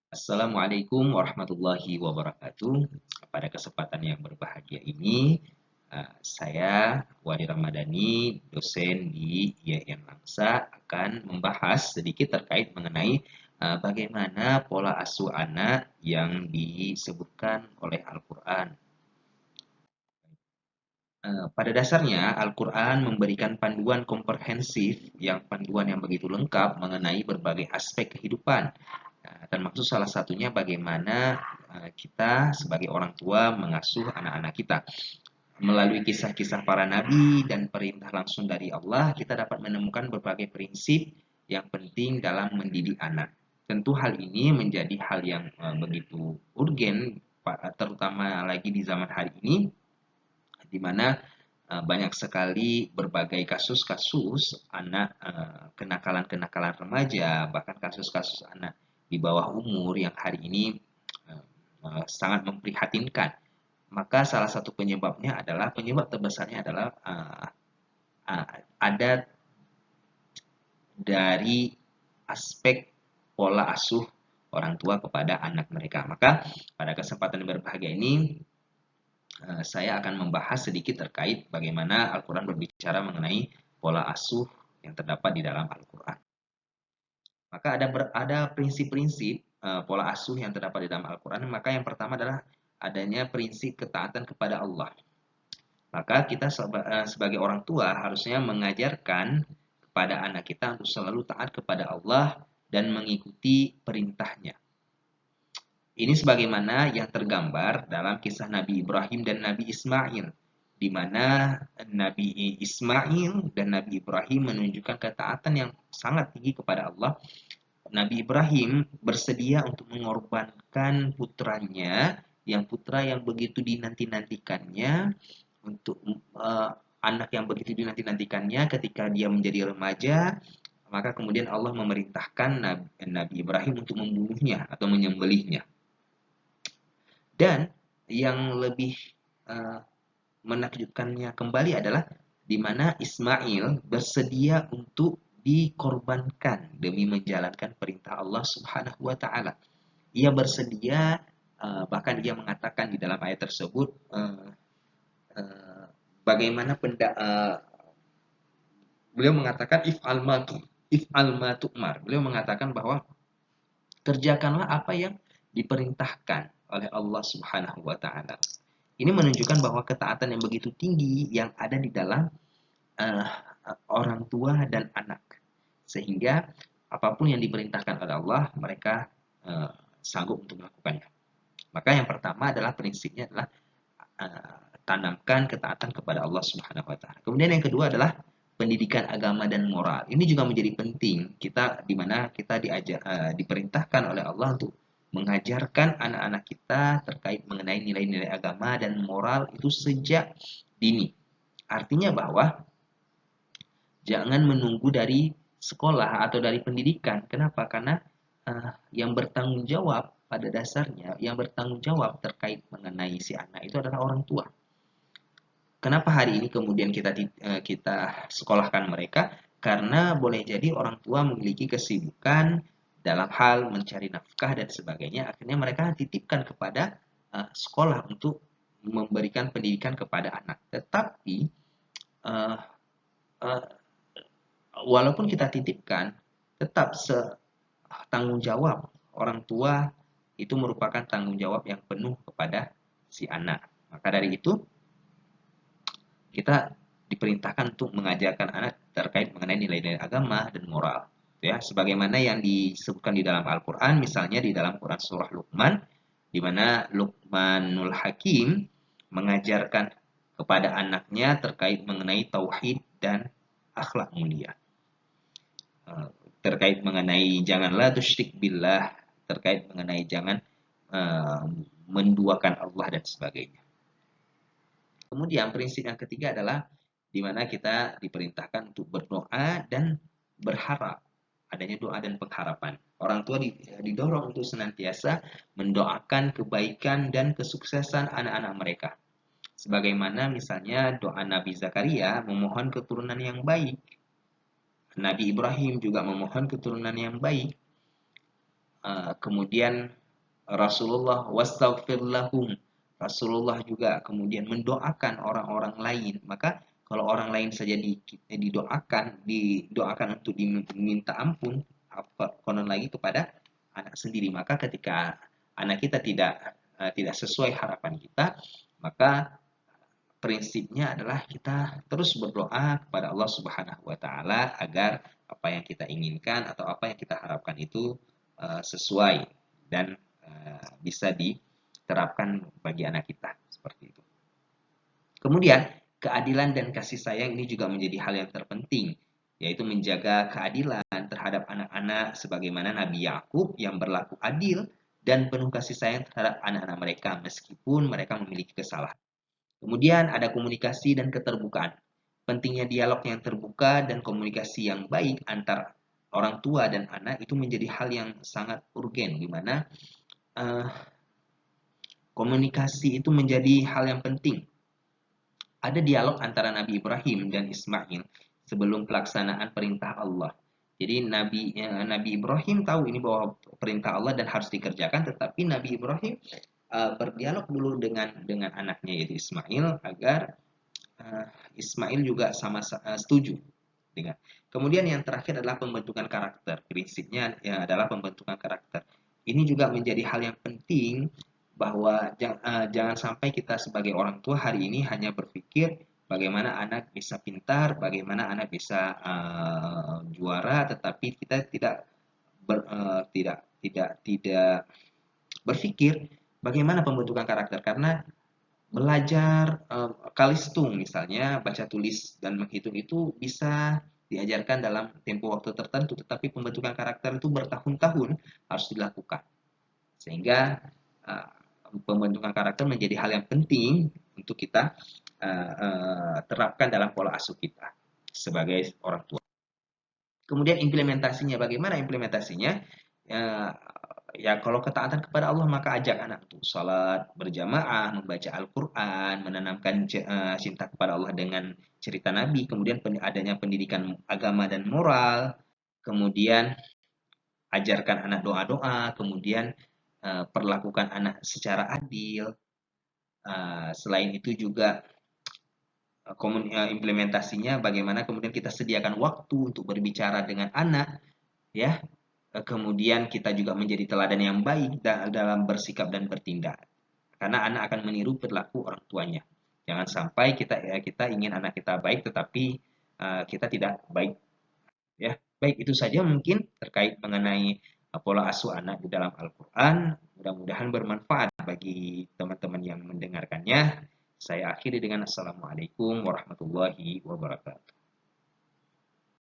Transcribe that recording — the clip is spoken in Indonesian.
Assalamualaikum warahmatullahi wabarakatuh. Pada kesempatan yang berbahagia ini, saya Wadi Ramadhani, dosen di IAIN Langsa, akan membahas sedikit terkait mengenai bagaimana pola asuh anak yang disebutkan oleh Al-Quran. Pada dasarnya, Al-Quran memberikan panduan komprehensif panduan yang begitu lengkap mengenai berbagai aspek kehidupan. Termasuk salah satunya bagaimana kita sebagai orang tua mengasuh anak-anak kita. Melalui kisah-kisah para nabi dan perintah langsung dari Allah, kita dapat menemukan berbagai prinsip yang penting dalam mendidik anak. Tentu hal ini menjadi hal yang begitu urgen, terutama lagi di zaman hari ini, di mana banyak sekali berbagai kasus-kasus anak kenakalan-kenakalan remaja, bahkan kasus-kasus anak di bawah umur yang hari ini sangat memprihatinkan. Maka salah satu penyebab terbesarnya adalah ada dari aspek pola asuh orang tua kepada anak mereka. Maka pada kesempatan yang berbahagia ini saya akan membahas sedikit terkait bagaimana Al-Quran berbicara mengenai pola asuh yang terdapat di dalam Al-Quran. Maka ada prinsip-prinsip pola asuh yang terdapat di dalam Al-Quran. Maka yang pertama adalah adanya prinsip ketaatan kepada Allah. Maka kita sebagai orang tua harusnya mengajarkan kepada anak kita untuk selalu taat kepada Allah dan mengikuti perintahnya. Ini sebagaimana yang tergambar dalam kisah Nabi Ibrahim dan Nabi Ismail, di mana Nabi Ismail dan Nabi Ibrahim menunjukkan ketaatan yang sangat tinggi kepada Allah. Nabi Ibrahim bersedia untuk mengorbankan putranya, putra yang begitu dinanti-nantikannya, untuk anak yang begitu dinanti-nantikannya ketika dia menjadi remaja. Maka kemudian Allah memerintahkan Nabi Ibrahim untuk membunuhnya atau menyembelihnya. Dan yang lebih uh, menakjubkannya kembali adalah di mana Ismail bersedia untuk dikorbankan demi menjalankan perintah Allah Subhanahu wa taala. Ia bersedia, bahkan ia mengatakan di dalam ayat tersebut, uh, bagaimana beliau mengatakan if alma tu'mar. Beliau mengatakan bahwa kerjakanlah apa yang diperintahkan oleh Allah Subhanahu wa taala. Ini menunjukkan bahwa ketaatan yang begitu tinggi yang ada di dalam uh, orang tua dan anak. Sehingga apapun yang diperintahkan oleh Allah, mereka sanggup untuk melakukannya. Maka yang pertama adalah prinsipnya adalah tanamkan ketaatan kepada Allah Subhanahu wa taala. Kemudian yang kedua adalah pendidikan agama dan moral. Ini juga menjadi penting kita di mana kita diperintahkan oleh Allah untuk mengajarkan anak-anak kita terkait mengenai nilai-nilai agama dan moral itu sejak dini. Artinya bahwa jangan menunggu dari sekolah atau dari pendidikan. Kenapa? Karena yang bertanggung jawab pada dasarnya, yang bertanggung jawab terkait mengenai si anak itu adalah orang tua. Kenapa hari ini kemudian kita sekolahkan mereka? Karena boleh jadi orang tua memiliki kesibukan dalam hal mencari nafkah dan sebagainya. Akhirnya mereka titipkan kepada sekolah untuk memberikan pendidikan kepada anak. Tetapi uh, uh, walaupun kita titipkan, tetap tanggung jawab orang tua itu merupakan tanggung jawab yang penuh kepada si anak. Maka dari itu kita diperintahkan untuk mengajarkan anak terkait mengenai nilai-nilai agama dan moral. Ya, sebagaimana yang disebutkan di dalam Al-Quran, misalnya di dalam Quran Surah Luqman, di mana Luqmanul Hakim mengajarkan kepada anaknya terkait mengenai tauhid dan akhlak mulia. Terkait mengenai janganlah tusyrik billah, terkait mengenai jangan menduakan Allah dan sebagainya. Kemudian prinsip yang ketiga adalah di mana kita diperintahkan untuk berdoa dan berharap adanya doa dan pengharapan. Orang tua didorong untuk senantiasa mendoakan kebaikan dan kesuksesan anak-anak mereka. Sebagaimana misalnya doa Nabi Zakaria memohon keturunan yang baik. Nabi Ibrahim juga memohon keturunan yang baik. Kemudian Rasulullah wastaghfir lahum. Rasulullah juga kemudian mendoakan orang-orang lain. Maka kalau orang lain saja didoakan untuk diminta ampun, apa konon lagi kepada anak sendiri. Maka ketika anak kita tidak sesuai harapan kita, maka prinsipnya adalah kita terus berdoa kepada Allah Subhanahu wa taala agar apa yang kita inginkan atau apa yang kita harapkan itu sesuai dan bisa diterapkan bagi anak kita seperti itu. Kemudian, keadilan dan kasih sayang ini juga menjadi hal yang terpenting, yaitu menjaga keadilan terhadap anak-anak sebagaimana Nabi Yakub yang berlaku adil dan penuh kasih sayang terhadap anak-anak mereka meskipun mereka memiliki kesalahan. Kemudian ada komunikasi dan keterbukaan. Pentingnya dialog yang terbuka dan komunikasi yang baik antara orang tua dan anak itu menjadi hal yang sangat urgen, di mana uh, komunikasi itu menjadi hal yang penting. Ada dialog antara Nabi Ibrahim dan Ismail sebelum pelaksanaan perintah Allah. Jadi Nabi Ibrahim tahu ini bahwa perintah Allah dan harus dikerjakan, tetapi Nabi Ibrahim berdialog dulu dengan anaknya yaitu Ismail agar Ismail juga setuju dengan. Kemudian yang terakhir adalah pembentukan karakter. Prinsipnya ya, adalah pembentukan karakter. Ini juga menjadi hal yang penting bahwa jangan sampai kita sebagai orang tua hari ini hanya berpikir bagaimana anak bisa pintar, bagaimana anak bisa juara, tetapi kita tidak berpikir bagaimana pembentukan karakter karena belajar kalistung misalnya baca tulis dan menghitung itu bisa diajarkan dalam tempo waktu tertentu, tetapi pembentukan karakter itu bertahun-tahun harus dilakukan. Sehingga uh, pembentukan karakter menjadi hal yang penting untuk kita terapkan dalam pola asuh kita sebagai orang tua. Kemudian implementasinya, bagaimana implementasinya? Ya, ya kalau ketaatan kepada Allah maka ajak anak untuk salat berjamaah, membaca Al-Quran, menanamkan cinta kepada Allah dengan cerita Nabi, kemudian adanya pendidikan agama dan moral, kemudian ajarkan anak doa-doa, kemudian perlakukan anak secara adil. Selain itu juga implementasinya bagaimana kemudian kita sediakan waktu untuk berbicara dengan anak, ya. Kemudian kita juga menjadi teladan yang baik dalam bersikap dan bertindak. Karena anak akan meniru perilaku orang tuanya. Jangan sampai kita ingin anak kita baik tetapi kita tidak baik, ya. Baik, itu saja mungkin terkait mengenai pola asuh anak di dalam Al-Qur'an. Mudah-mudahan bermanfaat bagi teman-teman yang mendengarkannya. Saya akhiri dengan assalamualaikum warahmatullahi wabarakatuh.